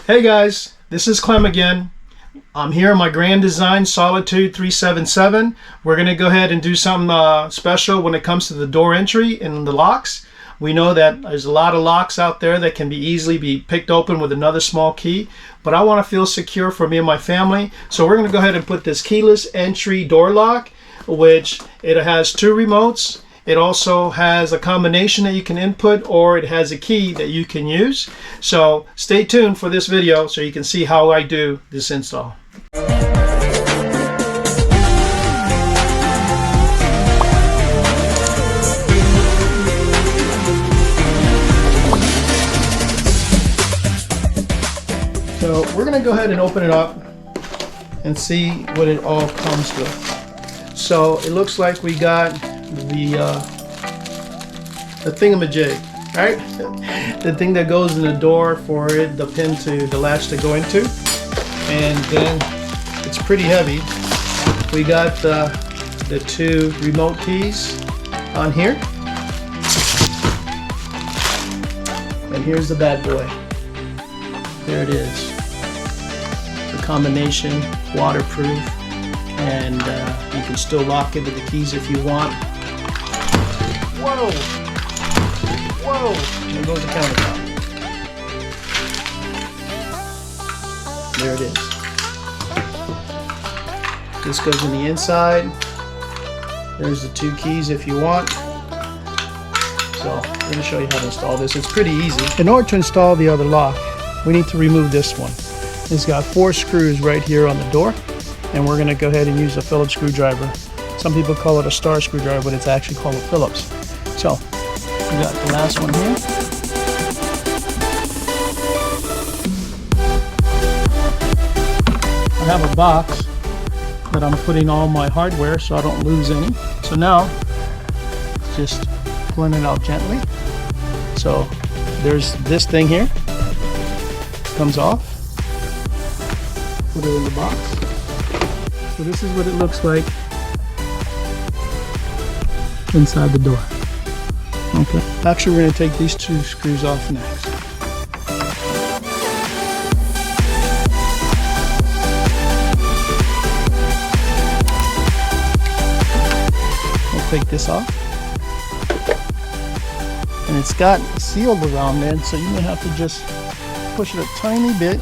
Hey guys, this is Clem again. I'm here in my Grand Design Solitude 377. We're going to go ahead and do something special when it comes to the door entry and the locks. We know that there's a lot of locks out there that can be easily be picked open with another small key, but I want to feel secure for me and my family. So we're going to go ahead and put this keyless entry door lock, which it has two remotes. It also has a combination that you can input, or it has a key that you can use. So stay tuned for this video so you can see how I do this install. So we're going to go ahead and open it up and see what it all comes with. So it looks like we got the thingamajig, right? The thing that goes in the door for it, the pin to the latch to go into, and then it's pretty heavy. We got the two remote keys on here, and here's the bad boy. There it is. The combination, waterproof, and you can still lock it with the keys if you want. Whoa! Whoa! There goes the countertop. There it is. This goes in the inside. There's the two keys if you want. So I'm going to show you how to install this. It's pretty easy. In order to install the other lock, we need to remove this one. It's got 4 screws right here on the door, and we're going to go ahead and use a Phillips screwdriver. Some people call it a star screwdriver, but it's actually called a Phillips. So we got the last one here. I have a box that I'm putting all my hardware so I don't lose any. So now just pulling it out gently. So there's this thing here. Comes off. Put it in the box. So this is what it looks like inside the door. Okay. Actually, we're going to take these 2 screws off next. We'll take this off. And it's got sealed around there, so you may have to just push it a tiny bit.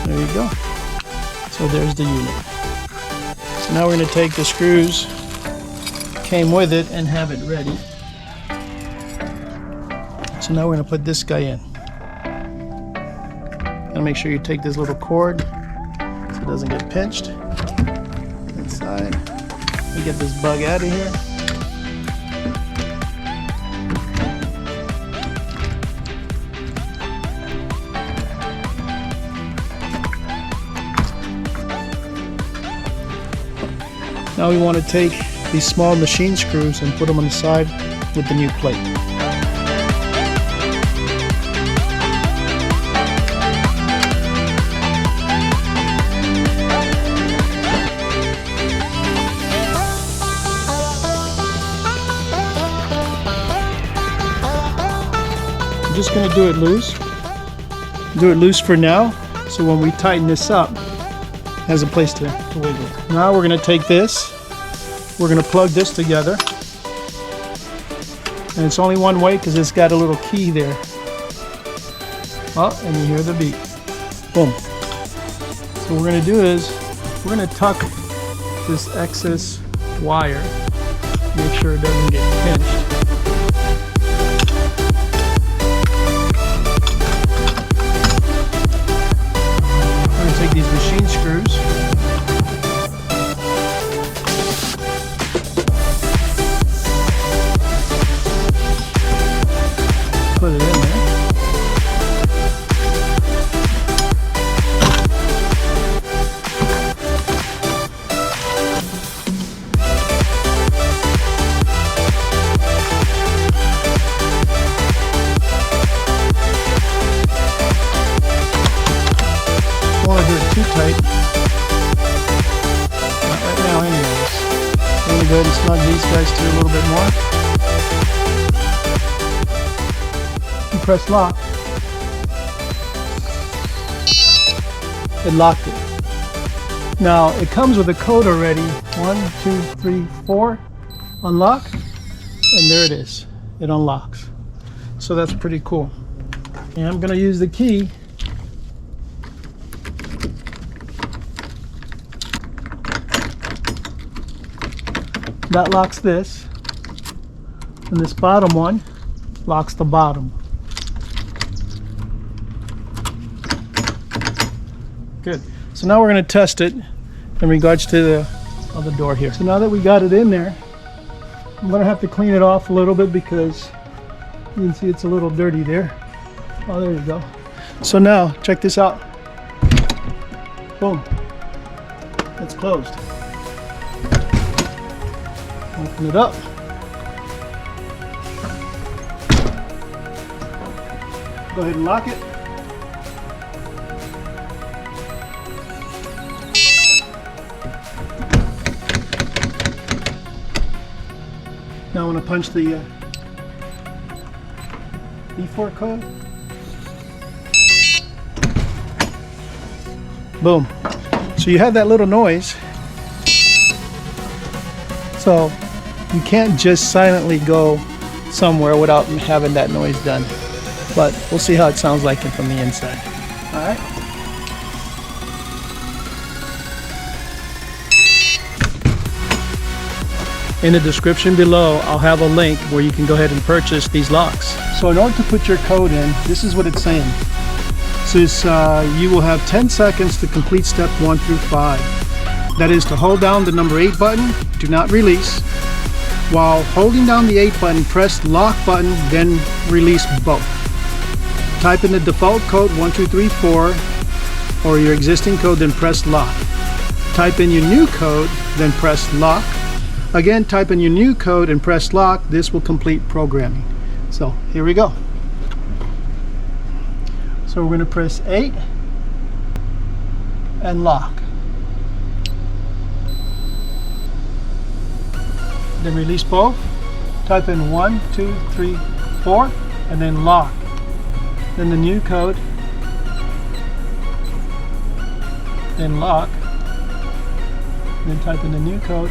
There you go. So there's the unit. So now we're going to take the screws came with it and have it ready. So now we're going to put this guy in. And make sure you take this little cord so it doesn't get pinched. Inside. We get this bug out of here. Now we want to take these small machine screws and put them on the side with the new plate. I'm just going to do it loose. Do it loose for now, so when we tighten this up, it has a place to wiggle. Now we're going to take this, we're going to plug this together, and it's only one way because it's got a little key there. Oh, and you hear the beep. Boom. So what we're going to do is we're going to tuck this excess wire, make sure it doesn't get pinched. Take these machine screws, put it in there. Don't want to do it too tight. go ahead and snug these guys too a little bit more. You press lock. It locked it. Now it comes with a code already. 1, 2, 3, 4. Unlock. And there it is. It unlocks. So that's pretty cool. And I'm going to use the key. That locks this. And this bottom one locks the bottom. Good. So now we're going to test it in regards to the other door here. So now that we got it in there, I'm going to have to clean it off a little bit because you can see it's a little dirty there. Oh, there you go. So now, check this out. Boom. It's closed. Open it up. Go ahead and lock it. Now I want to punch the E4 code. Boom. So you have that little noise. So you can't just silently go somewhere without having that noise done. But we'll see how it sounds like it from the inside. All right. In the description below, I'll have a link where you can go ahead and purchase these locks. So in order to put your code in, this is what it's saying. It says you will have 10 seconds to complete step 1 through 5. That is to hold down the number 8 button, do not release. While holding down the 8 button, press lock button, then release both. Type in the default code 1234 or your existing code, then press lock. Type in your new code, then press lock. Again, type in your new code and press lock. This will complete programming. So here we go. So we're going to press 8 and lock. Then release both. Type in 1, 2, 3, 4 and then lock. Then the new code. Then lock. Then type in the new code.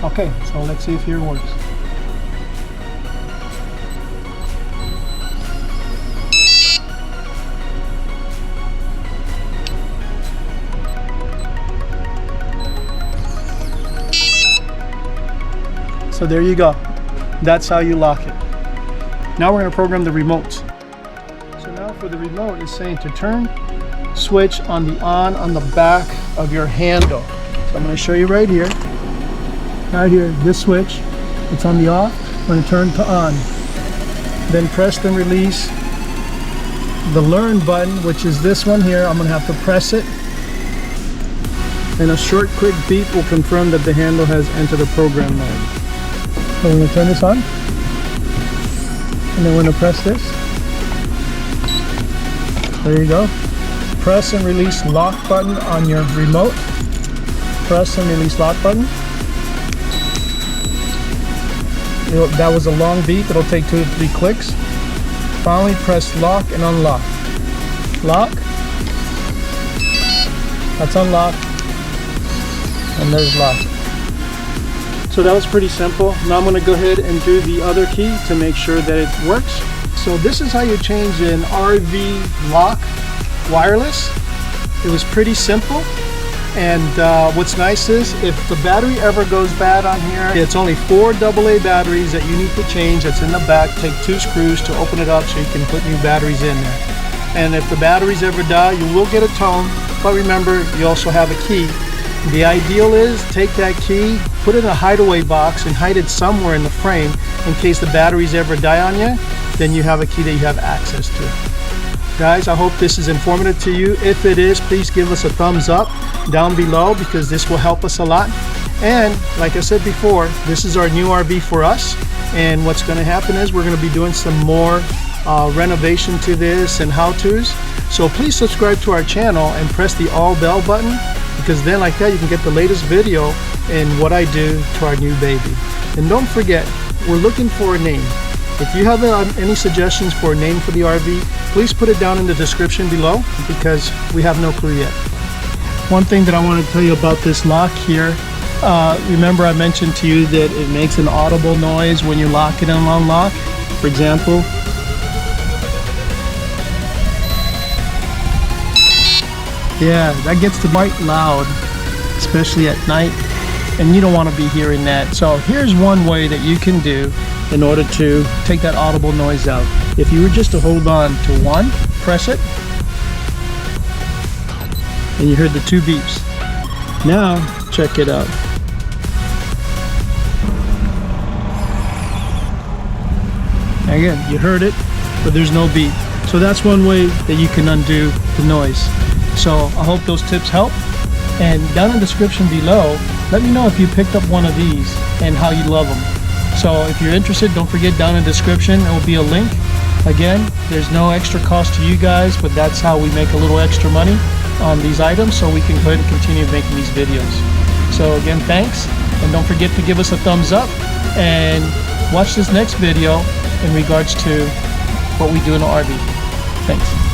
Okay, so let's see if here works. So there you go. That's how you lock it. Now we're going to program the remotes. So now for the remote, it's saying to turn switch on the back of your handle. So I'm going to show you right here. Right here, this switch, it's on the off. I'm going to turn to on. Then press and release the learn button, which is this one here. I'm going to have to press it. And a short quick beep will confirm that the handle has entered the program mode. So we're going to turn this on. And then we're going to press this. There you go. Press and release lock button on your remote. Press and release lock button. That was a long beep. It'll take 2 to 3 clicks. Finally, press lock and unlock. Lock. That's unlocked. And there's lock. So that was pretty simple. Now I'm going to go ahead and do the other key to make sure that it works. So this is how you change an RVLOCK wireless. It was pretty simple. And what's nice is if the battery ever goes bad on here, it's only 4 AA batteries that you need to change. That's in the back. Take 2 screws to open it up so you can put new batteries in there. And if the batteries ever die, you will get a tone. But remember, you also have a key. The ideal is take that key, put it in a hideaway box and hide it somewhere in the frame in case the batteries ever die on you. Then you have a key that you have access to. Guys, I hope this is informative to you. If it is, please give us a thumbs up down below because this will help us a lot. And like I said before, this is our new RV for us. And what's going to happen is we're going to be doing some more renovation to this and how-tos. So please subscribe to our channel and press the all bell button, because then like that you can get the latest video and what I do to our new baby. And don't forget, we're looking for a name. If you have any suggestions for a name for the RV, please put it down in the description below, because we have no clue yet. One thing that I want to tell you about this lock here, remember I mentioned to you that it makes an audible noise when you lock it and unlock. For example, yeah, that gets quite loud, especially at night, and you don't want to be hearing that. So here's one way that you can do in order to take that audible noise out. If you were just to hold on to one, press it, and you heard the 2 beeps. Now check it out. Again, you heard it, but there's no beep. So that's one way that you can undo the noise. So I hope those tips help. And down in the description below, let me know if you picked up one of these and how you love them. So if you're interested, don't forget, down in the description there will be a link. Again, there's no extra cost to you guys, but that's how we make a little extra money on these items, so we can go ahead and continue making these videos. So again, thanks, and don't forget to give us a thumbs up and watch this next video in regards to what we do in the RV. Thanks.